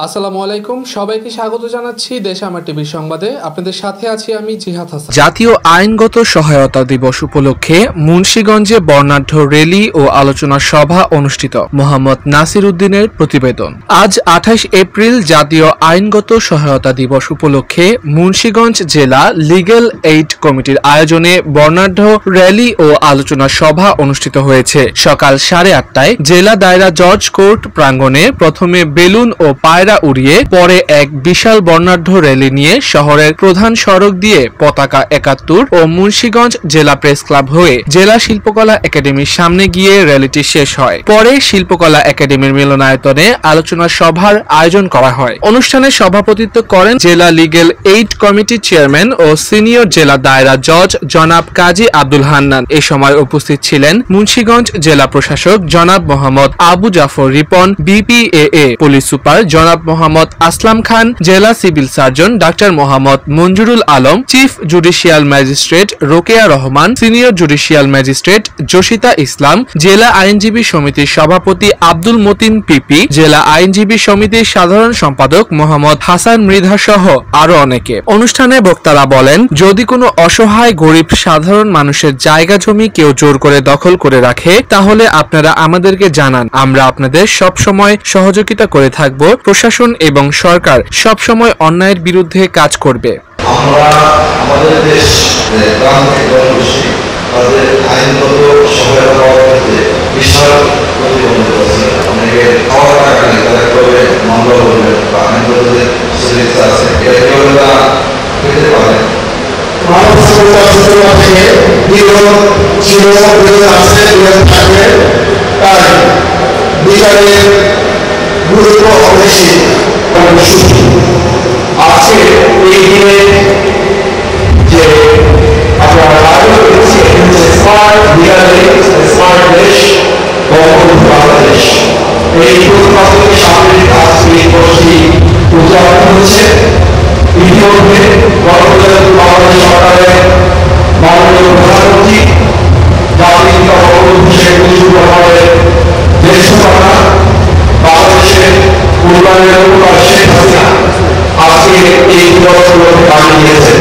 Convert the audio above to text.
আসসালামু আলাইকুম, সবাইকে স্বাগত জানাচ্ছি দেশ আমার টিভির সংবাদে। আপনাদের সাথে আছি আমি জিহাদ হাসান। জাতীয় আইনগত সহায়তা দিবস উপলক্ষে মুন্সিগঞ্জে বর্ণাঢ্য র্যালি ও আলোচনা সভা অনুষ্ঠিত। মোহাম্মদ নাসির উদ্দিনের প্রতিবেদন। আজ 28 এপ্রিল জাতীয় আইনগত সহায়তা দিবস উপলক্ষে মুন্সিগঞ্জ জেলা লিগ্যাল এইড কমিটির আয়োজনে বর্ণাঢ্য র্যালি ও আলোচনা সভা অনুষ্ঠিত হয়েছে। সকাল 8:30টায় জেলা দায়রা জজ কোর্ট প্রাঙ্গণে প্রথমে বেলুন ও পায়রা উড়িয়ে পরে এক বিশাল বর্ণাঢ্য র্যালি নিয়ে শহরের প্রধান সড়ক দিয়ে পতাকা 71 ও মুন্সিগঞ্জ জেলা প্রেস ক্লাব হয়ে জেলা শিল্পকলা একাডেমির সামনে গিয়ে র্যালিটি শেষ হয়। পরে শিল্পকলা একাডেমির মিলনায়তনে আলোচনা সভার আয়োজন করা হয়। অনুষ্ঠানে সভাপতিত্ব করেন জেলা লিগ্যাল এইড কমিটির চেয়ারম্যান ও সিনিয়র জেলা দায়রা জজ জনাব কাজী আব্দুল হান্নান। এ সময় উপস্থিত ছিলেন মুন্সিগঞ্জ জেলা প্রশাসক জনাব Mohammad Abu Jafar Ripon, BPAA police super জনাব মোহাম্মদ আসলাম খান, জেলা civil surgeon doctor Mohammad Manjurul Alam, chief judicial magistrate Rokeya Rahman, senior judicial magistrate Jasita Islam, জেলা আইনজীবী সমিতির সভাপতি আব্দুল মতিন পিপি, জেলা আইনজীবী সমিতির সাধারণ সম্পাদক মোহাম্মদ হাসান মৃধা সহ আরো অনেকে। অনুষ্ঠানে বক্তারা বলেন, যদি কোনো অসহায় গরিব সাধারণ মানুষের জায়গা জমি কেউ জোর করে দখল করে রাখে তাহলে আপনারা আমাদেরকে জানান, আমরা আপনাদের সব সময় সহযোগিতা করে থাকব। প্রশাসন এবং সরকার সব সময় অন্যায়ের বিরুদ্ধে কাজ করবে। আমরা আমাদের দেশ প্রান্তিক জনগোষ্ঠী তাদের আইনগত সহায়তা পাওয়ার ক্ষেত্রে বিশাল প্রতিবন্ধক আছে। অনেকে খাওয়ার টাকা নেই, তারা কিভাবে মামলা করবে বা আইনগত যে সুবিধা আছে এটা কিভাবে তারা পেতে পারে। মানব সম্পদ থেকে বিরোধ ছিল, বিরোধ আছে, বিরোধ থাকবে। তাই বিচারের গুরুত্ব অপরিসীম। আজকে এই দিনে যে আপনারা আয়োজন করেছি স্মার্ট স্মার্ট দেশ বাংলাদেশ, এই প্রতিপাদনের সামনে আজকে এই দিবসটি উদযাপন হচ্ছে। ইতিমধ্যে গণপ্রজাতন্ত্রী বাংলাদেশ সরকারের মাননীয় প্রধানমন্ত্রী জাতির পিতা বঙ্গবন্ধু শেখ মুজিবুর রহমানের দেশমাতা বাংলাদেশের উন্নয়নের উপকার শেখ হাসিনা আজকে এই দিবস উপলক্ষে দাঁড়িয়ে দিয়েছে।